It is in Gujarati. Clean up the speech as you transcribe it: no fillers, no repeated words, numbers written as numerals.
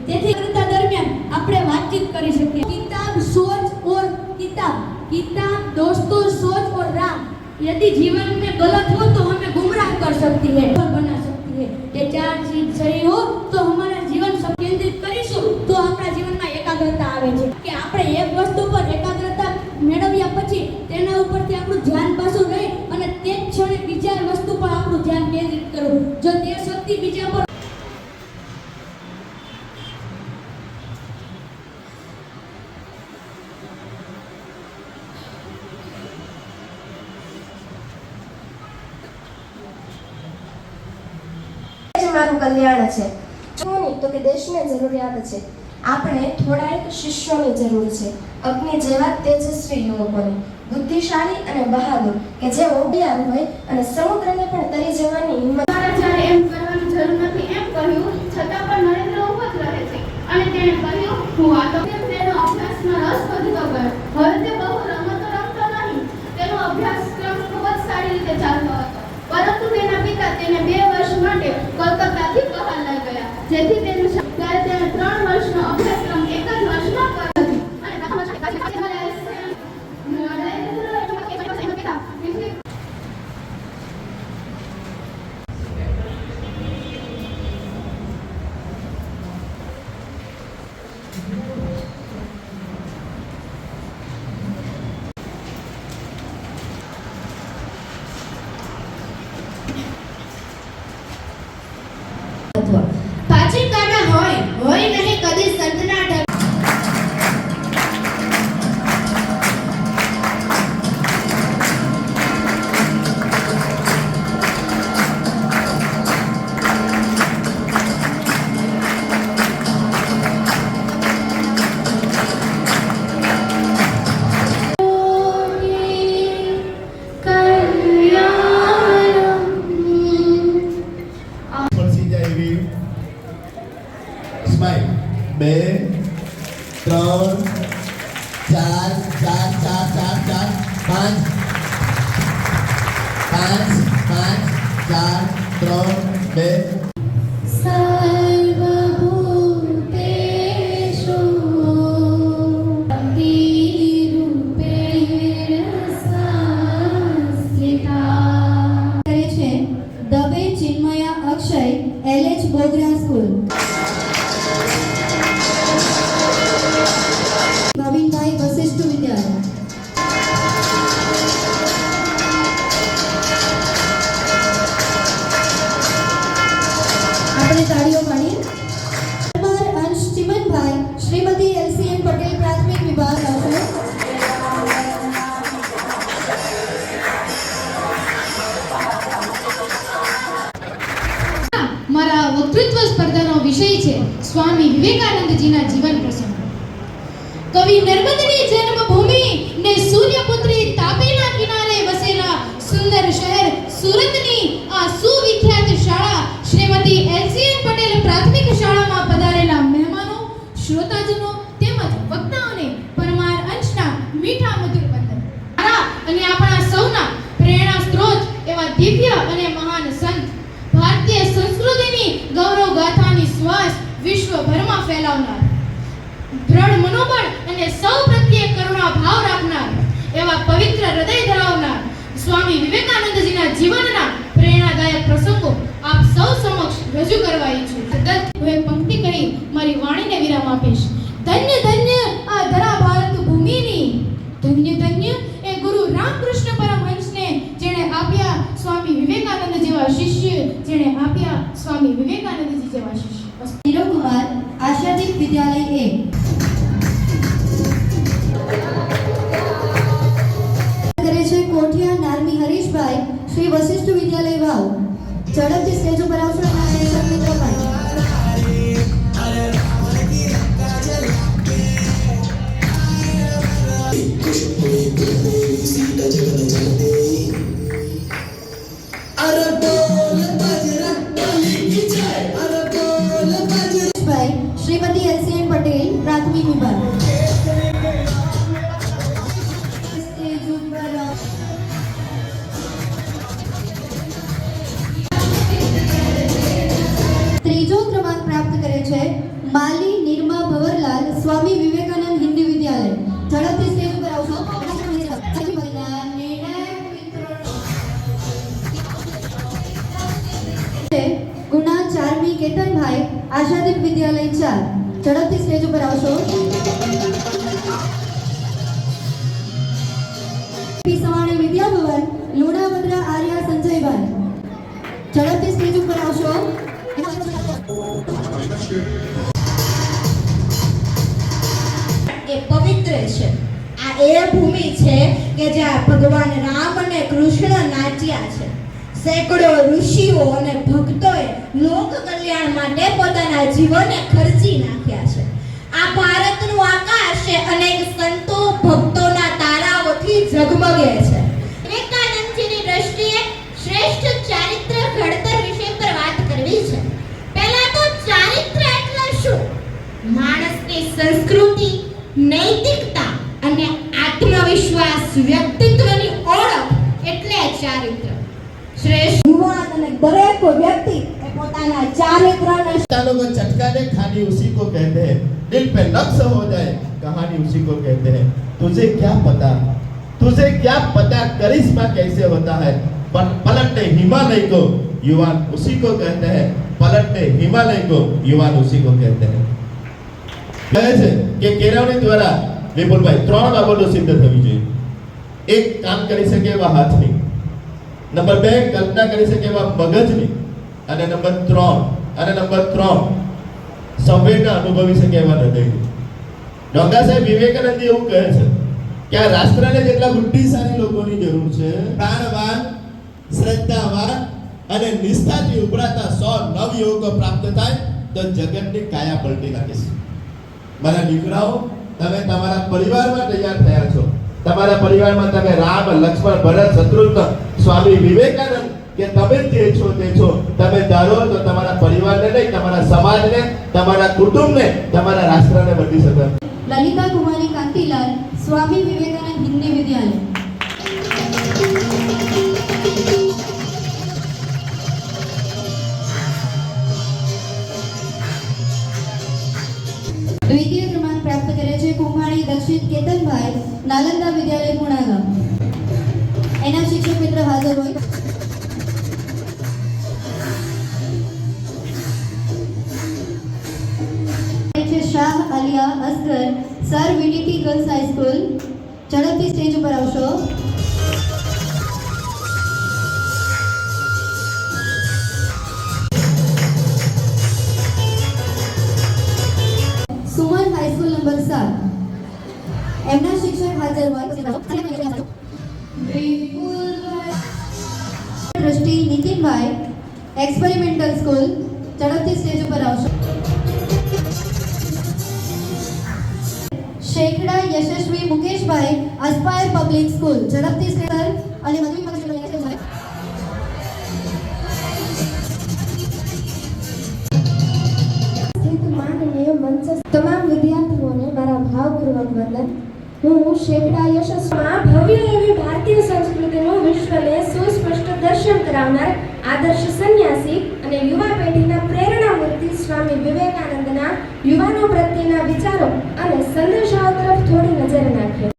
તેથી કરતા દરમિયાન આપણે વાતચીત કરી શકીએ। किताब सोच और किताब दोस्तों सोच और राह यदि जीवन में गलत हो तो हमें गुमराह कर सकती है, बना सकती है। ये चार चीज सही हो तो हमारा जीवन सब केंद्रित करीશું तो આપણા જીવનમાં એકાગ્રતા આવે છે કે આપણે એક વસ્તુ પર એકાગ્રતા મેળવ્યા પછી તેના ઉપરથી આપણું ધ્યાન પાછું રહે અને તે જ ક્ષણે બીજા વસ્તુ પર આપણું ધ્યાન કેન્દ્રિત કરવું। જો તે શક્તિ બીજા પર મારું કલ્યાણ છે તો કે દેશને જરૂરિયાત છે। આપણે થોડા એક શિષ્યોની જરૂર છે, અગ્નિ જેવા તેજસ્વી યુવકોની, બુદ્ધિશાળી અને બહાદુર કે જે ઓડિયાર હોય અને સમુદ્રને પણ તરી જવાની હિંમત। જ્યારે એમ કરવાની જરૂર નથી એમ કહ્યું છતાં પણ નરેન્દ્ર ઉભો જ રહે છે અને તેણે કહ્યું હું આ તો તેનો અભ્યાસમાં રસ વધતો ગયો। હવે તે બહુ રમતો રમતો નહીં, તેનો અભ્યાસક્રમ ખૂબ જ સારી રીતે ચાલતો હતો, પરંતુ તેના પિતા તેને 2 વર્ષ માટે કોલકાતાથી બહાર લઈ ગયા, જેથી તેનું ત્યારે તેણે 3 વર્ષનો અભ્યાસક્રમ એક જ વર્ષમાં કર્યો હતો અને પ્રથમ વર્ષે પાછી કાઢા હોય નહીં કદી સંતના સ્માઈલ 2 3 4 5 4 3 2 સર્વભૂતેષુ શક્તિરૂપેણ સંસ્થિતા કરે છે દવે ચિન્મયા અક્ષય LH બોગરા સ્કૂલ। ભાવિનભાઈ વશિષ્ઠ વિદ્યાલય। આપણે તાળીઓ પાડીએ। અંશ ચિમનભાઈ શ્રીમતી LCN પટેલ પ્રાથમિક વિભાગ આવશે। મારા વક્તૃત્વ સ્પર્ધાનો વિષય છે સ્વામી વિવેકાનંદજીના જીવન પ્રસંગ। કવિ નર્મદની જન્મભૂમિ ને સૂર્યપુત્રી તાપીના કિનારે વસેલા સુંદર શહેર સુરતની આ સુવિખ્યાત શાળા શ્રીમતી LCN પટેલ પ્રાથમિક શાળામાં પધારેલા મહેમાનો, શ્રોતાજનો તેમજ વક્તાઓને પરમાર અંશના મીઠા મધુર વંદન। અને આપણા સૌના પ્રેરણા સ્ત્રોત એવા દિવ્ય અને મહાન સંત, ભારતીય સંસ્કૃતિની ગૌરવ ગાથાની શ્વાસ વિશ્વભરમાં ફેલાવનાર, દ્રઢ મનોબળ અને સૌ પ્રત્યે કરુણા ભાવ રાખનાર એવા પવિત્ર હૃદય ધરાવનાર સ્વામી વિવેકાનંદજીના જીવનના પ્રેરણાદાયક પ્રસંગો આપ સૌ સમક્ષ રજૂ કરવા ઈચ્છું છું। હું એક પંક્તિ કહી મારી વાણીને વિરામ આપીશ। ધન્ય ધન્ય આ ધરા ભારત ભૂમિની, ધન્ય ધન્ય એ ગુરુ રામકૃષ્ણ પરમહંસને જેણે આપ્યા સ્વામી વિવેકાનંદ જેવા શિષ્ય, જેણે આપ્યા સ્વામી વિવેકાનંદજી જેવા શિષ્ય। નીરવ કુમાર આશાદીપ વિદ્યાલય A। કરે છે કોઠિયા નારમી હરીશભાઈ શ્રી વશિષ્ઠ વિદ્યાલય વાવ। ઝડપથી સ્ટેજ ઉપર આવશો અને શિક્ષક મિત્રો પણ। श्रीमती LCN पटेल प्राथमिक विभाग। સ્વામી વિવેકાનંદ હિન્દી વિદ્યાલય. ઝડપથી સ્ટેજ ઉપર આવશો. ગુણા ચારમી કેતનભાઈ આશાદીપ વિદ્યાલય 4. ઝડપથી સ્ટેજ ઉપર આવશો. સવાણી વિદ્યાભવન લુણાવદરા આર્યા સંજયભાઈ. ઝડપથી સ્ટેજ ઉપર આવશો. એ પવિત્ર છે. આ એ ભૂમિ છે કે જ્યાં ભગવાન રામ અને કૃષ્ણ નાચ્યા છે. સેંકડો ઋષિઓ અને ભક્તોએ લોક કલ્યાણ માટે પોતાના જીવનને ખર્ચી નાખ્યા છે. આ ભારતનું આકાશ છે અનેક સંતો ભક્તોના તારાઓથી ઝગમગે છે. વિવેકાનંદજીની દ્રષ્ટિએ શ્રેષ્ઠ ચારિત્ર ઘડતર વિષય પર વાત કરવી છે. પહેલા તો ચારિત્ર એટલે શું? માણસની સંસ્કૃતિ, નૈતિકતા અને આત્મવિશ્વાસ, વ્યક્તિત્વની ઓળખ એટલે ચારિત્ર. શ્રેષ્ઠ યુવાન અને દરેક વ્યક્તિ એ પોતાના ચારિત્રને तालों को चटकाने खानी उसी को कहते हैं, दिल पे नक्श हो जाए कहानी उसी को कहते हैं. तुझे क्या पता करिश्मा कैसे होता है. पलटने हिमालय को युवान उसी को कहते हैं, पलटने हिमालय को युवान उसी को कहते हैं. કહે છે કે કેળવણી દ્વારા વિપુલભાઈ 3 બાબતો સિદ્ધ થવી જોઈએ. એક, કામ કરી શકે એવા હાથની. નંબર 2, કલ્પના કરી શકે એવા મગજની. અને નંબર 3 સંવેદના અનુભવી શકે એવા હૃદયની. ડોંગા સાહેબ વિવેકાનંદ એવું કહે છે કે આ રાષ્ટ્રને જેટલા બુદ્ધિશાળી લોકોની જરૂર છે, પ્રાણવાન, શ્રદ્ધાવાન અને નિષ્ઠાથી ઉભરાતા 100 નવયુવકો પ્રાપ્ત થાય તો જગતની કાયા પલટી નાખીશ. મારા દીકરાઓ, તમે તમારા પરિવારમાં તૈયાર થયા છો. તમારા પરિવારમાં તમે રામ, લક્ષ્મણ, ભરત, શત્રુઘ્ન, સ્વામી વિવેકાનંદ કે તમે જે છો તે છો. તમે ધારો તો તમારા પરિવારને નહીં, તમારા સમાજને, તમારા કુટુંબને, તમારા રાષ્ટ્રને બદલી શકો. લલિતા કુમારી કાંતિલાલ સ્વામી વિવેકાનંદ હિન્દી વિદ્યાલય. દ્વિતીય ક્રમાંક પ્રાપ્ત કરે છે કુંભાણી દક્ષિત કેતનભાઈ નાલંદા વિદ્યાલય પુણાગામ. એના શિક્ષક મિત્ર હાજર હોય. છે Shah Alia Asgar sir VDT girls high school. ઝડપથી સ્ટેજ ઉપર આવશો. Suman high school number 7. એમના શિક્ષક હાજર હોય. Drashti Nitinbhai experimental school. ઝડપથી સ્ટેજ ઉપર આવશો. Shekhada Yashasvi Mukeshbhai aspire public school. ઝડપથી સ્ટેજ અને મધુરી માનનીય મંચ તમામ વિદ્યાર્થીઓને મારા ભાવપૂર્વક વંદન. હું શેખડા યશસ્વીમાં ભવ્ય એવી ભારતીય સંસ્કૃતિનું વિશ્વને સુસ્પષ્ટ દર્શન કરાવનાર આદર્શ સંન્યાસી અને યુવા પેઢીના પ્રેરણામૂર્તિ સ્વામી વિવેકાનંદના યુવાનો પ્રત્યેના વિચારો અને સંદેશાઓ તરફ થોડી નજર નાખીએ.